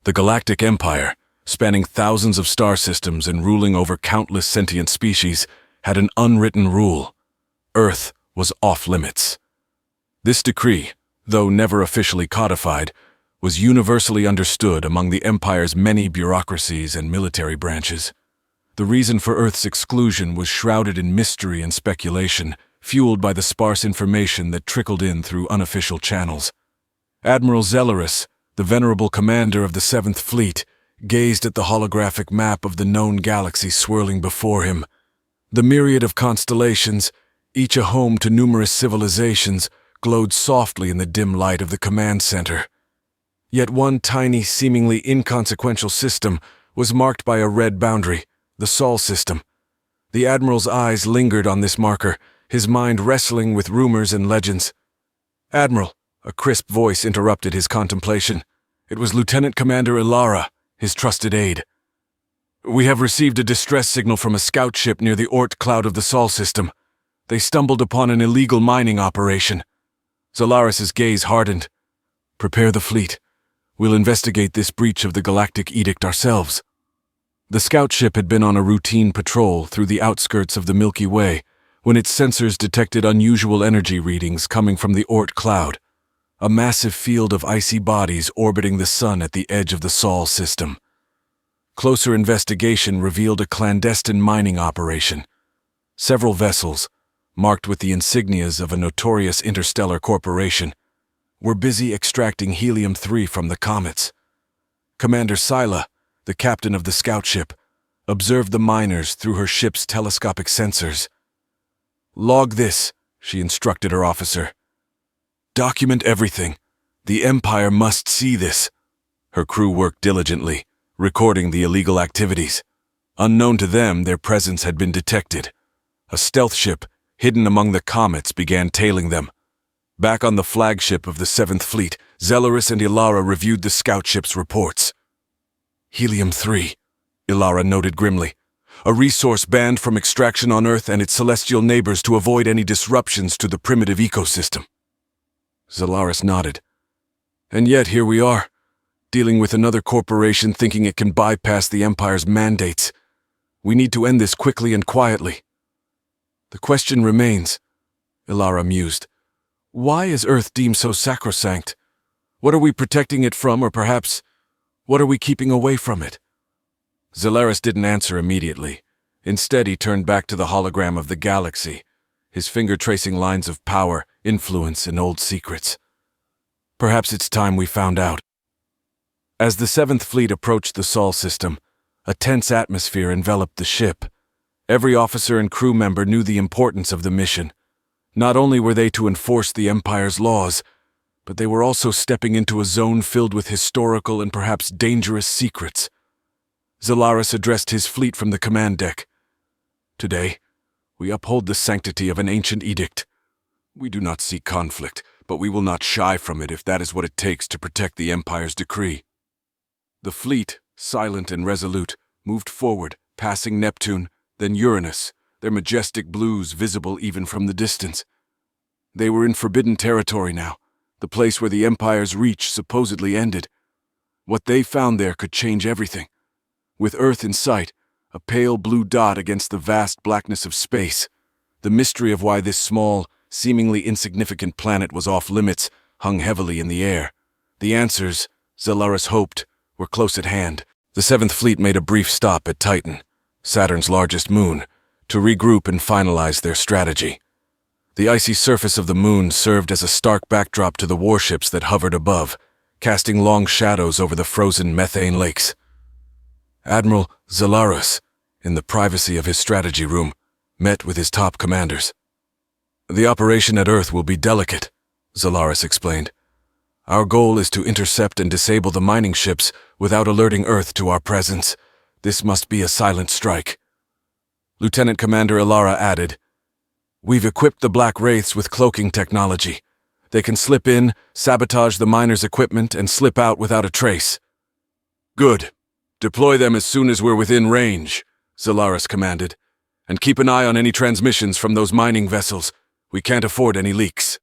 The Galactic Empire, spanning thousands of star systems and ruling over countless sentient species, had an unwritten rule. Earth was off-limits. This decree, though never officially codified, was universally understood among the Empire's many bureaucracies and military branches. The reason for Earth's exclusion was shrouded in mystery and speculation, fueled by the sparse information that trickled in through unofficial channels. Admiral Zelarus, the venerable commander of the 7th Fleet, gazed at the holographic map of the known galaxy swirling before him. The myriad of constellations, each a home to numerous civilizations, glowed softly in the dim light of the command center. Yet one tiny, seemingly inconsequential system was marked by a red boundary, the Sol system. The Admiral's eyes lingered on this marker, his mind wrestling with rumors and legends. "Admiral," a crisp voice interrupted his contemplation. It was Lieutenant Commander Ilara, his trusted aide. "We have received a distress signal from a scout ship near the Oort cloud of the Sol system. They stumbled upon an illegal mining operation." Zelarus's gaze hardened. "Prepare the fleet. We'll investigate this breach of the Galactic Edict ourselves." The scout ship had been on a routine patrol through the outskirts of the Milky Way when its sensors detected unusual energy readings coming from the Oort cloud, a massive field of icy bodies orbiting the sun at the edge of the Sol system. Closer investigation revealed a clandestine mining operation. Several vessels, marked with the insignias of a notorious interstellar corporation, were busy extracting helium-3 from the comets. Commander Sila, the captain of the scout ship, observed the miners through her ship's telescopic sensors. "Log this," she instructed her officer. "Document everything. The Empire must see this." Her crew worked diligently, recording the illegal activities. Unknown to them, their presence had been detected. A stealth ship, hidden among the comets, began tailing them. Back on the flagship of the 7th Fleet, Zelarus and Ilara reviewed the scout ship's reports. "Helium-3, Ilara noted grimly. "A resource banned from extraction on Earth and its celestial neighbors to avoid any disruptions to the primitive ecosystem." Zelarus nodded. "And yet here we are, dealing with another corporation thinking it can bypass the Empire's mandates. We need to end this quickly and quietly." "The question remains," Ilara mused. "Why is Earth deemed so sacrosanct? What are we protecting it from, or perhaps, what are we keeping away from it?" Zelarus didn't answer immediately. Instead, he turned back to the hologram of the galaxy, his finger tracing lines of power, influence, and old secrets. "Perhaps it's time we found out." As the 7th Fleet approached the Sol system, a tense atmosphere enveloped the ship. Every officer and crew member knew the importance of the mission. Not only were they to enforce the Empire's laws, but they were also stepping into a zone filled with historical and perhaps dangerous secrets. Zelarus addressed his fleet from the command deck. "Today, we uphold the sanctity of an ancient edict. We do not seek conflict, but we will not shy from it if that is what it takes to protect the Empire's decree." The fleet, silent and resolute, moved forward, passing Neptune, then Uranus, their majestic blues visible even from the distance. They were in forbidden territory now, the place where the Empire's reach supposedly ended. What they found there could change everything. With Earth in sight, a pale blue dot against the vast blackness of space, the mystery of why this small, seemingly insignificant planet was off limits hung heavily in the air. The answers, Zelarus hoped, were close at hand. The 7th Fleet made a brief stop at Titan, Saturn's largest moon, to regroup and finalize their strategy. The icy surface of the moon served as a stark backdrop to the warships that hovered above, casting long shadows over the frozen methane lakes. Admiral Zelarus, in the privacy of his strategy room, met with his top commanders. "The operation at Earth will be delicate," Zelarus explained. "Our goal is to intercept and disable the mining ships without alerting Earth to our presence. This must be a silent strike." Lieutenant Commander Ilara added, "We've equipped the Black Wraiths with cloaking technology. They can slip in, sabotage the miners' equipment, and slip out without a trace." "Good. Deploy them as soon as we're within range," Zelarus commanded. "And keep an eye on any transmissions from those mining vessels. We can't afford any leaks."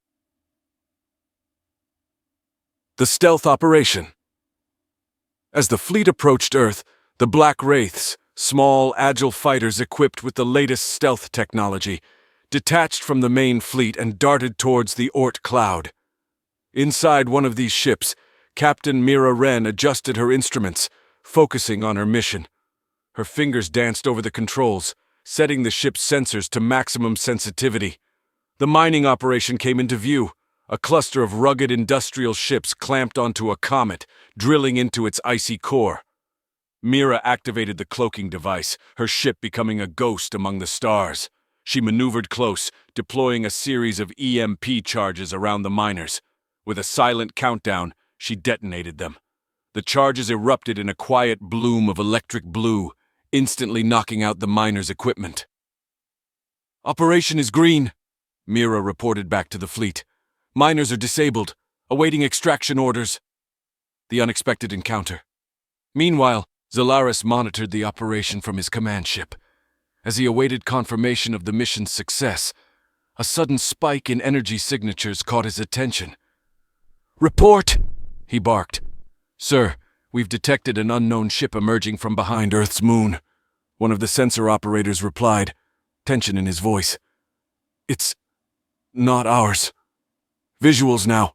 The stealth operation. As the fleet approached Earth, the Black Wraiths, small, agile fighters equipped with the latest stealth technology, detached from the main fleet and darted towards the Oort cloud. Inside one of these ships, Captain Mira Wren adjusted her instruments, focusing on her mission. Her fingers danced over the controls, setting the ship's sensors to maximum sensitivity. The mining operation came into view, a cluster of rugged industrial ships clamped onto a comet, drilling into its icy core. Mira activated the cloaking device, her ship becoming a ghost among the stars. She maneuvered close, deploying a series of EMP charges around the miners. With a silent countdown, she detonated them. The charges erupted in a quiet bloom of electric blue, instantly knocking out the miners' equipment. "Operation is green," Mira reported back to the fleet. "Miners are disabled, awaiting extraction orders." The unexpected encounter. Meanwhile, Zalaris monitored the operation from his command ship. As he awaited confirmation of the mission's success, a sudden spike in energy signatures caught his attention. "Report!" he barked. "Sir, we've detected an unknown ship emerging from behind Earth's moon," one of the sensor operators replied, tension in his voice. "It's not ours." "Visuals now,"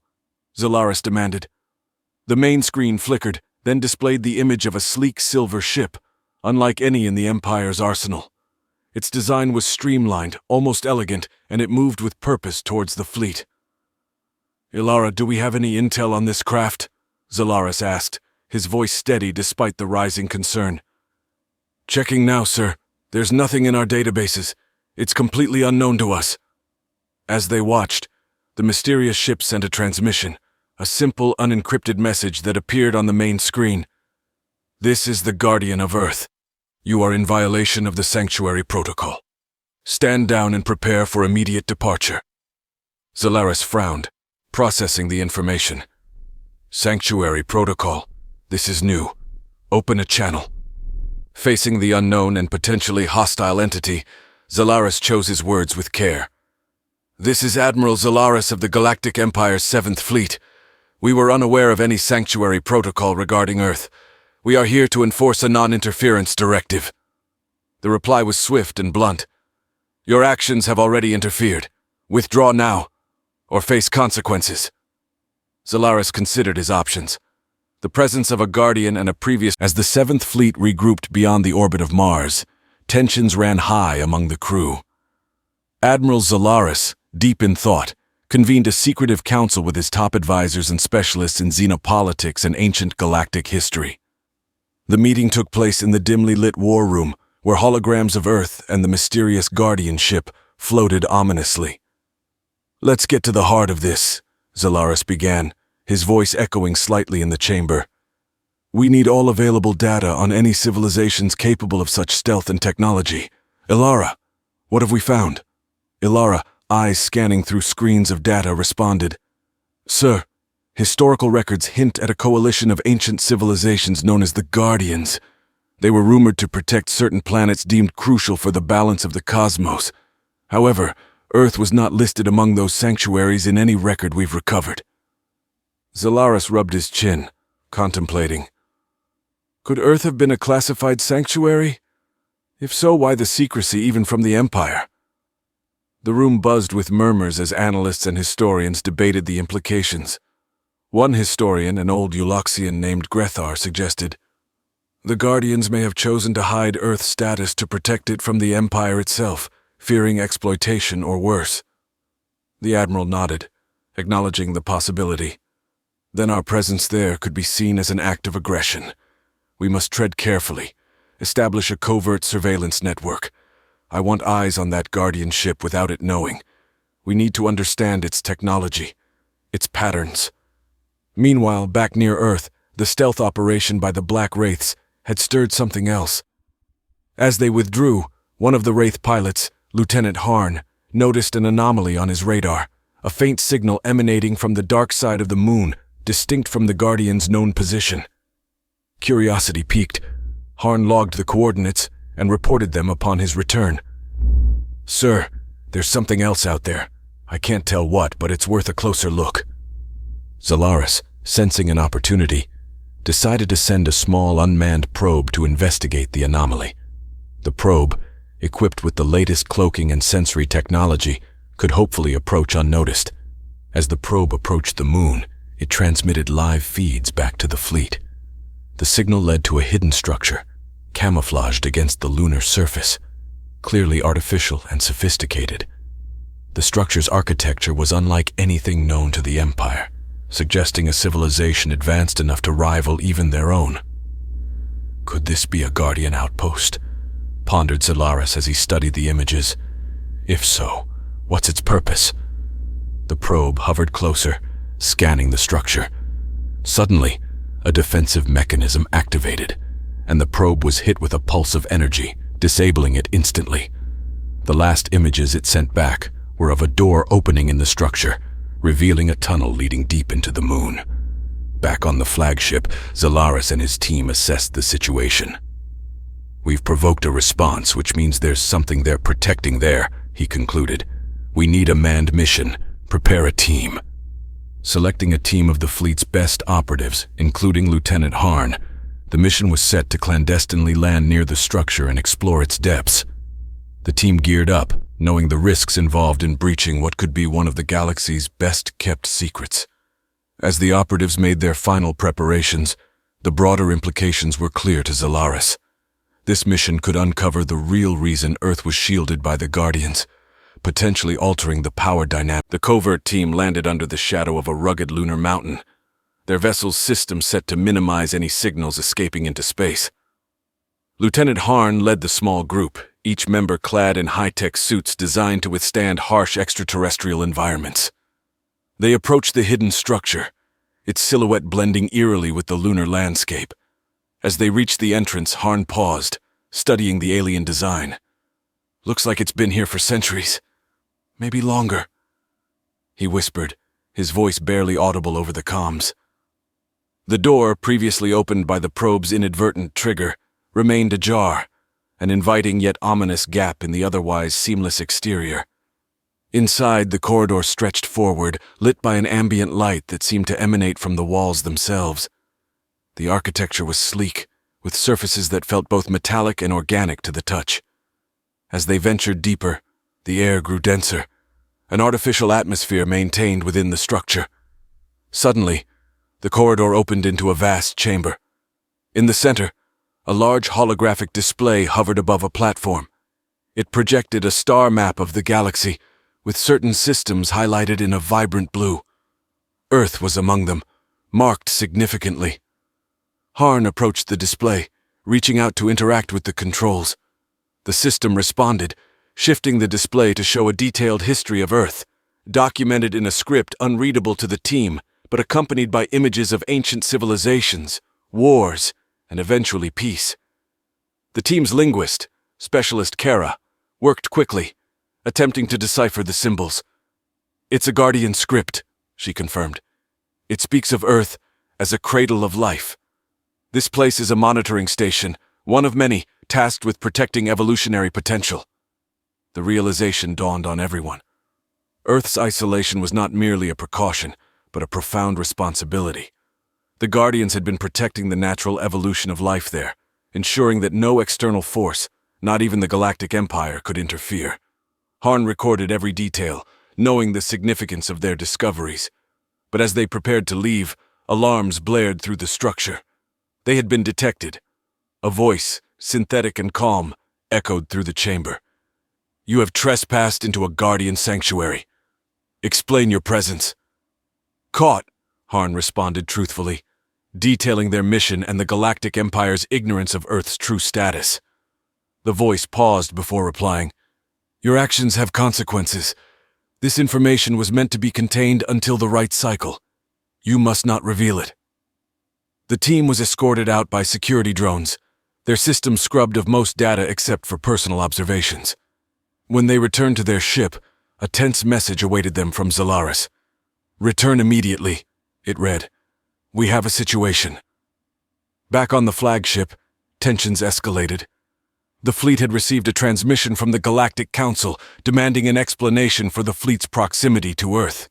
Zalaris demanded. The main screen flickered, then displayed the image of a sleek silver ship, unlike any in the Empire's arsenal. Its design was streamlined, almost elegant, and it moved with purpose towards the fleet. "Ilara, do we have any intel on this craft?" Zalaris asked, his voice steady despite the rising concern. "Checking now, sir. There's nothing in our databases. It's completely unknown to us." As they watched, the mysterious ship sent a transmission, a simple, unencrypted message that appeared on the main screen. "This is the Guardian of Earth. You are in violation of the Sanctuary Protocol. Stand down and prepare for immediate departure." Zalaris frowned, processing the information. "Sanctuary Protocol. This is new. Open a channel." Facing the unknown and potentially hostile entity, Zalaris chose his words with care. "This is Admiral Zalaris of the Galactic Empire's 7th Fleet. We were unaware of any Sanctuary Protocol regarding Earth. We are here to enforce a non-interference directive." The reply was swift and blunt. "Your actions have already interfered. Withdraw now, or face consequences." Zalaris considered his options. The presence of a Guardian and a previous... As the 7th Fleet regrouped beyond the orbit of Mars, tensions ran high among the crew. Admiral Zalaris, deep in thought, convened a secretive council with his top advisors and specialists in xenopolitics and ancient galactic history. The meeting took place in the dimly lit war room, where holograms of Earth and the mysterious Guardian ship floated ominously. "Let's get to the heart of this," Zalaris began, his voice echoing slightly in the chamber. "We need all available data on any civilizations capable of such stealth and technology. Ilara, what have we found?" Ilara, eyes scanning through screens of data, responded, "Sir, historical records hint at a coalition of ancient civilizations known as the Guardians. They were rumored to protect certain planets deemed crucial for the balance of the cosmos. However, Earth was not listed among those sanctuaries in any record we've recovered." Zalaris rubbed his chin, contemplating. Could Earth have been a classified sanctuary? If so, why the secrecy even from the Empire? The room buzzed with murmurs as analysts and historians debated the implications. One historian, an old Euloxian named Grethar, suggested, "The Guardians may have chosen to hide Earth's status to protect it from the Empire itself, fearing exploitation or worse." The Admiral nodded, acknowledging the possibility. "Then our presence there could be seen as an act of aggression. We must tread carefully, establish a covert surveillance network. I want eyes on that Guardian ship without it knowing. We need to understand its technology, its patterns." Meanwhile, back near Earth, the stealth operation by the Black Wraiths had stirred something else. As they withdrew, one of the Wraith pilots, Lieutenant Harn, noticed an anomaly on his radar, a faint signal emanating from the dark side of the moon, distinct from the Guardian's known position. Curiosity piqued. Harn logged the coordinates and reported them upon his return. "Sir, there's something else out there. I can't tell what, but it's worth a closer look." Zalaris, sensing an opportunity, decided to send a small unmanned probe to investigate the anomaly. The probe, equipped with the latest cloaking and sensory technology, could hopefully approach unnoticed. As the probe approached the moon, it transmitted live feeds back to the fleet. The signal led to a hidden structure, camouflaged against the lunar surface, clearly artificial and sophisticated. The structure's architecture was unlike anything known to the Empire, suggesting a civilization advanced enough to rival even their own. Could this be a Guardian outpost? Pondered Zalaris as he studied the images. If so, what's its purpose? The probe hovered closer, scanning the structure. Suddenly, a defensive mechanism activated, and the probe was hit with a pulse of energy, disabling it instantly. The last images it sent back were of a door opening in the structure, revealing a tunnel leading deep into the moon. Back on the flagship, Zalaris and his team assessed the situation. "We've provoked a response, which means there's something they're protecting there," he concluded. "We need a manned mission. Prepare a team." Selecting a team of the fleet's best operatives, including Lieutenant Harn, the mission was set to clandestinely land near the structure and explore its depths. The team geared up, knowing the risks involved in breaching what could be one of the galaxy's best-kept secrets. As the operatives made their final preparations, the broader implications were clear to Zalaris. This mission could uncover the real reason Earth was shielded by the Guardians, potentially altering the power dynamic. The covert team landed under the shadow of a rugged lunar mountain, their vessel's system set to minimize any signals escaping into space. Lieutenant Harn led the small group, each member clad in high-tech suits designed to withstand harsh extraterrestrial environments. They approached the hidden structure, its silhouette blending eerily with the lunar landscape. As they reached the entrance, Harn paused, studying the alien design. "Looks like it's been here for centuries. Maybe longer," he whispered, his voice barely audible over the comms. The door, previously opened by the probe's inadvertent trigger, remained ajar, an inviting yet ominous gap in the otherwise seamless exterior. Inside, the corridor stretched forward, lit by an ambient light that seemed to emanate from the walls themselves. The architecture was sleek, with surfaces that felt both metallic and organic to the touch. As they ventured deeper, the air grew denser, an artificial atmosphere maintained within the structure. Suddenly, the corridor opened into a vast chamber. In the center, a large holographic display hovered above a platform. It projected a star map of the galaxy, with certain systems highlighted in a vibrant blue. Earth was among them, marked significantly. Harn approached the display, reaching out to interact with the controls. The system responded, shifting the display to show a detailed history of Earth, documented in a script unreadable to the team, but accompanied by images of ancient civilizations, wars, and eventually peace. The team's linguist, Specialist Kara, worked quickly, attempting to decipher the symbols. "It's a Guardian script," she confirmed. "It speaks of Earth as a cradle of life. This place is a monitoring station, one of many, tasked with protecting evolutionary potential." The realization dawned on everyone. Earth's isolation was not merely a precaution, but a profound responsibility. The Guardians had been protecting the natural evolution of life there, ensuring that no external force, not even the Galactic Empire, could interfere. Harn recorded every detail, knowing the significance of their discoveries. But as they prepared to leave, alarms blared through the structure. They had been detected. A voice, synthetic and calm, echoed through the chamber. "You have trespassed into a Guardian sanctuary. Explain your presence." "Caught," Harn responded truthfully, detailing their mission and the Galactic Empire's ignorance of Earth's true status. The voice paused before replying. "Your actions have consequences. This information was meant to be contained until the right cycle. You must not reveal it." The team was escorted out by security drones, their systems scrubbed of most data except for personal observations. When they returned to their ship, a tense message awaited them from Zalaris. "Return immediately," it read. "We have a situation." Back on the flagship, tensions escalated. The fleet had received a transmission from the Galactic Council demanding an explanation for the fleet's proximity to Earth.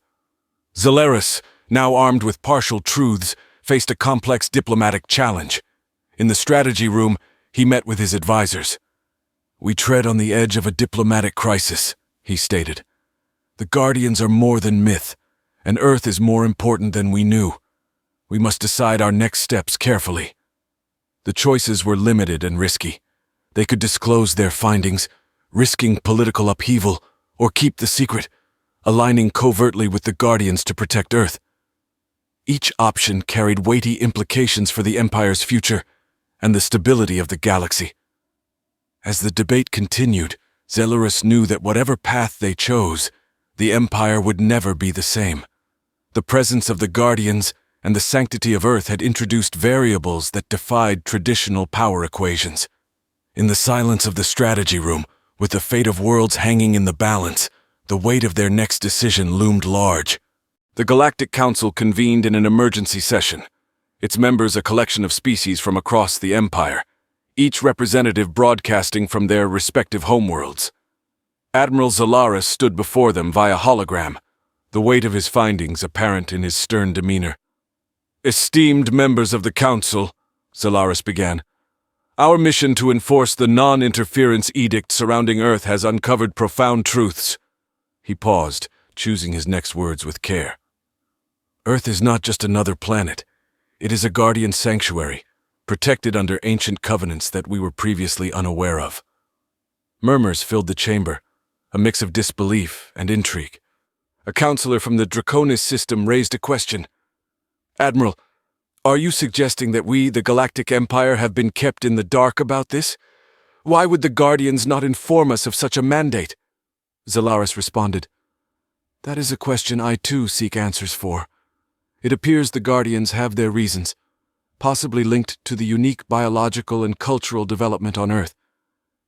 Zalaris, now armed with partial truths, faced a complex diplomatic challenge. In the strategy room, he met with his advisors. "We tread on the edge of a diplomatic crisis," he stated. "The Guardians are more than myth, and Earth is more important than we knew. We must decide our next steps carefully." The choices were limited and risky. They could disclose their findings, risking political upheaval, or keep the secret, aligning covertly with the Guardians to protect Earth. Each option carried weighty implications for the Empire's future and the stability of the galaxy. As the debate continued, Zellurus knew that whatever path they chose, the Empire would never be the same. The presence of the Guardians and the sanctity of Earth had introduced variables that defied traditional power equations. In the silence of the strategy room, with the fate of worlds hanging in the balance, the weight of their next decision loomed large. The Galactic Council convened in an emergency session, its members a collection of species from across the Empire, each representative broadcasting from their respective homeworlds. Admiral Zellurus stood before them via hologram, the weight of his findings apparent in his stern demeanor. "Esteemed members of the Council," Zellurus began, "our mission to enforce the non-interference edict surrounding Earth has uncovered profound truths." He paused, choosing his next words with care. "Earth is not just another planet. It is a guardian sanctuary, protected under ancient covenants that we were previously unaware of." Murmurs filled the chamber, a mix of disbelief and intrigue. A counselor from the Draconis system raised a question. "Admiral, are you suggesting that we, the Galactic Empire, have been kept in the dark about this? Why would the Guardians not inform us of such a mandate?" Zellurus responded, "That is a question I too seek answers for. It appears the Guardians have their reasons, possibly linked to the unique biological and cultural development on Earth.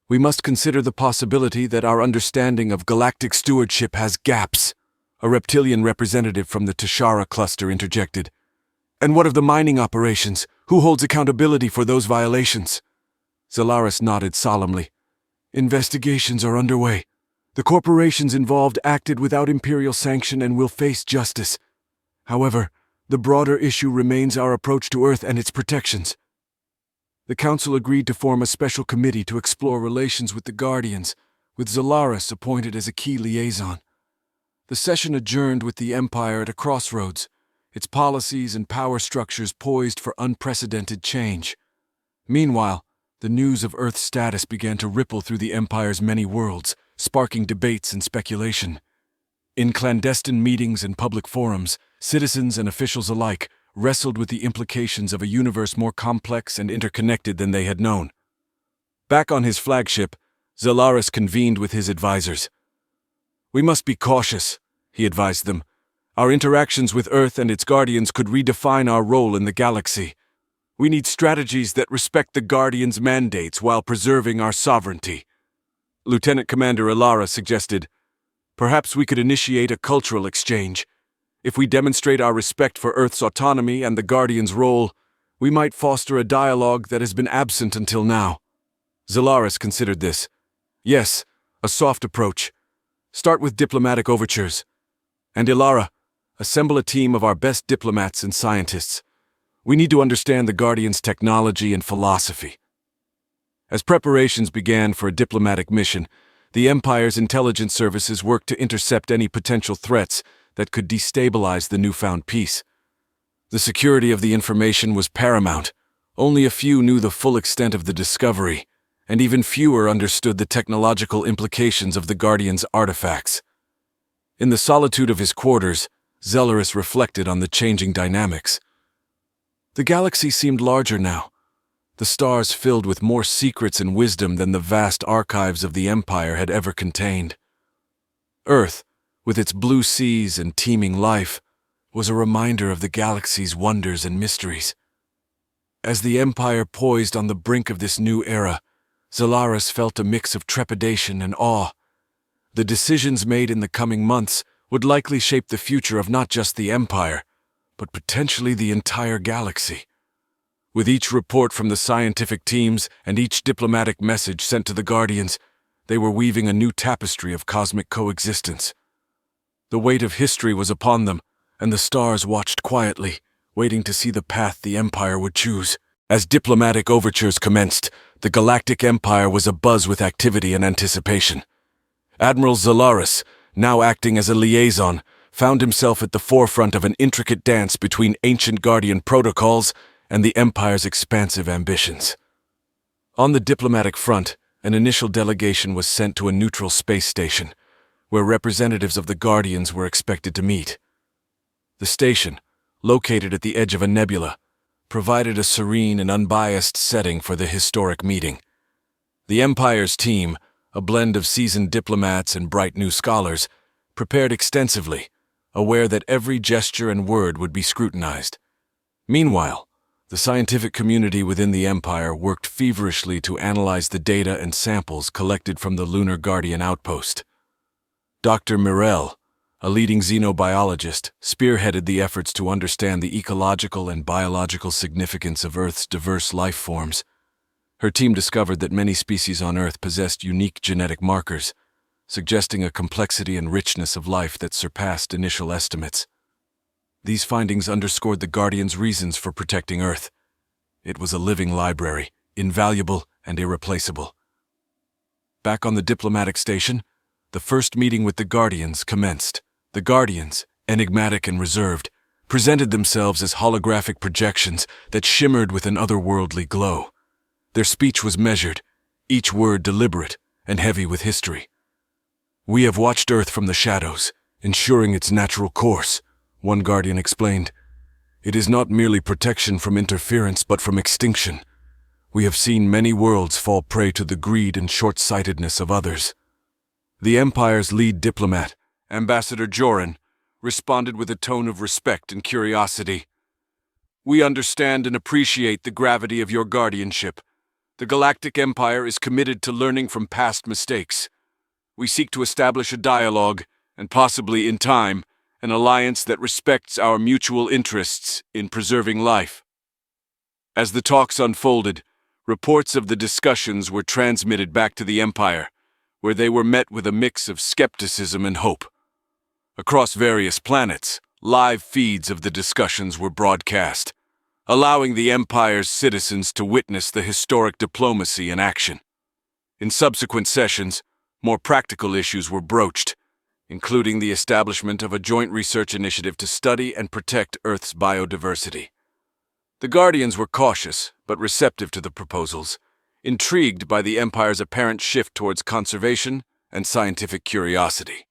We must consider the possibility that our understanding of galactic stewardship has gaps," a reptilian representative from the Tashara cluster interjected. "And what of the mining operations? Who holds accountability for those violations?" Zellurus nodded solemnly. "Investigations are underway. The corporations involved acted without Imperial sanction and will face justice. However, the broader issue remains our approach to Earth and its protections." The Council agreed to form a special committee to explore relations with the Guardians, with Zellurus appointed as a key liaison. The session adjourned with the Empire at a crossroads, its policies and power structures poised for unprecedented change. Meanwhile, the news of Earth's status began to ripple through the Empire's many worlds, sparking debates and speculation. In clandestine meetings and public forums, citizens and officials alike wrestled with the implications of a universe more complex and interconnected than they had known. Back on his flagship, Zellurus convened with his advisors. "We must be cautious," he advised them. "Our interactions with Earth and its Guardians could redefine our role in the galaxy. We need strategies that respect the Guardians' mandates while preserving our sovereignty." Lieutenant Commander Ilara suggested, "Perhaps we could initiate a cultural exchange. If we demonstrate our respect for Earth's autonomy and the Guardians' role, we might foster a dialogue that has been absent until now." Zellurus considered this. "Yes, a soft approach. Start with diplomatic overtures. And Ilara, assemble a team of our best diplomats and scientists. We need to understand the Guardians' technology and philosophy." As preparations began for a diplomatic mission, the Empire's intelligence services worked to intercept any potential threats that could destabilize the newfound peace. The security of the information was paramount. Only a few knew the full extent of the discovery, and even fewer understood the technological implications of the Guardians' artifacts. In the solitude of his quarters, Zellurus reflected on the changing dynamics. The galaxy seemed larger now, the stars filled with more secrets and wisdom than the vast archives of the Empire had ever contained. Earth, with its blue seas and teeming life, was a reminder of the galaxy's wonders and mysteries. As the Empire poised on the brink of this new era, Zellurus felt a mix of trepidation and awe. The decisions made in the coming months would likely shape the future of not just the Empire, but potentially the entire galaxy. With each report from the scientific teams and each diplomatic message sent to the Guardians, they were weaving a new tapestry of cosmic coexistence. The weight of history was upon them, and the stars watched quietly, waiting to see the path the Empire would choose. As diplomatic overtures commenced, the Galactic Empire was abuzz with activity and anticipation. Admiral Zalaris, now acting as a liaison, found himself at the forefront of an intricate dance between ancient Guardian protocols and the Empire's expansive ambitions. On the diplomatic front, an initial delegation was sent to a neutral space station, where representatives of the Guardians were expected to meet. The station, located at the edge of a nebula, provided a serene and unbiased setting for the historic meeting. The Empire's team, a blend of seasoned diplomats and bright new scholars, prepared extensively, aware that every gesture and word would be scrutinized. Meanwhile, the scientific community within the Empire worked feverishly to analyze the data and samples collected from the Lunar Guardian outpost. Dr. Mirel, a leading xenobiologist, spearheaded the efforts to understand the ecological and biological significance of Earth's diverse life forms. Her team discovered that many species on Earth possessed unique genetic markers, suggesting a complexity and richness of life that surpassed initial estimates. These findings underscored the Guardians' reasons for protecting Earth. It was a living library, invaluable and irreplaceable. Back on the diplomatic station, the first meeting with the Guardians commenced. The Guardians, enigmatic and reserved, presented themselves as holographic projections that shimmered with an otherworldly glow. Their speech was measured, each word deliberate and heavy with history. "We have watched Earth from the shadows, ensuring its natural course," one Guardian explained. "It is not merely protection from interference, but from extinction. We have seen many worlds fall prey to the greed and short-sightedness of others." The Empire's lead diplomat, Ambassador Joran, responded with a tone of respect and curiosity. "We understand and appreciate the gravity of your guardianship. The Galactic Empire is committed to learning from past mistakes. We seek to establish a dialogue, and possibly, in time, an alliance that respects our mutual interests in preserving life." As the talks unfolded, reports of the discussions were transmitted back to the Empire, where they were met with a mix of skepticism and hope. Across various planets, live feeds of the discussions were broadcast, allowing the Empire's citizens to witness the historic diplomacy in action. In subsequent sessions, more practical issues were broached, including the establishment of a joint research initiative to study and protect Earth's biodiversity. The Guardians were cautious, but receptive to the proposals, intrigued by the Empire's apparent shift towards conservation and scientific curiosity.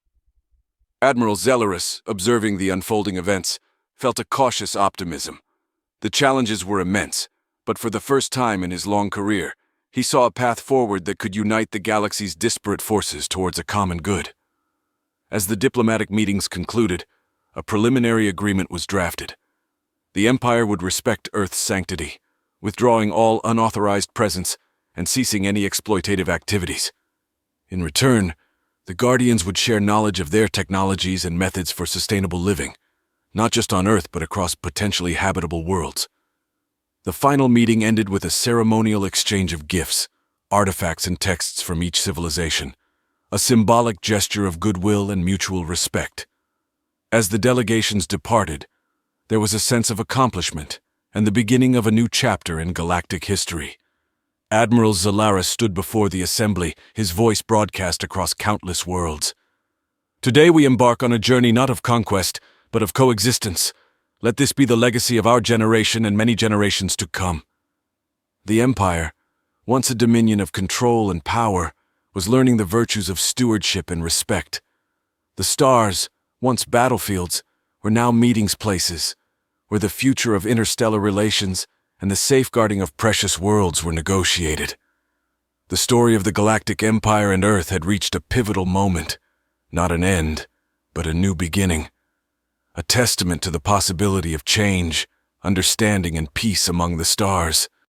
Admiral Zalaris, observing the unfolding events, felt a cautious optimism. The challenges were immense, but for the first time in his long career, he saw a path forward that could unite the galaxy's disparate forces towards a common good. As the diplomatic meetings concluded, a preliminary agreement was drafted. The Empire would respect Earth's sanctity, withdrawing all unauthorized presence and ceasing any exploitative activities. In return, the Guardians would share knowledge of their technologies and methods for sustainable living, not just on Earth but across potentially habitable worlds. The final meeting ended with a ceremonial exchange of gifts, artifacts and texts from each civilization, a symbolic gesture of goodwill and mutual respect. As the delegations departed, there was a sense of accomplishment and the beginning of a new chapter in galactic history. Admiral Zalaris stood before the assembly, his voice broadcast across countless worlds. "Today we embark on a journey not of conquest, but of coexistence. Let this be the legacy of our generation and many generations to come." The Empire, once a dominion of control and power, was learning the virtues of stewardship and respect. The stars, once battlefields, were now meeting places, where the future of interstellar relations and the safeguarding of precious worlds were negotiated. The story of the Galactic Empire and Earth had reached a pivotal moment, not an end, but a new beginning, a testament to the possibility of change, understanding, and peace among the stars.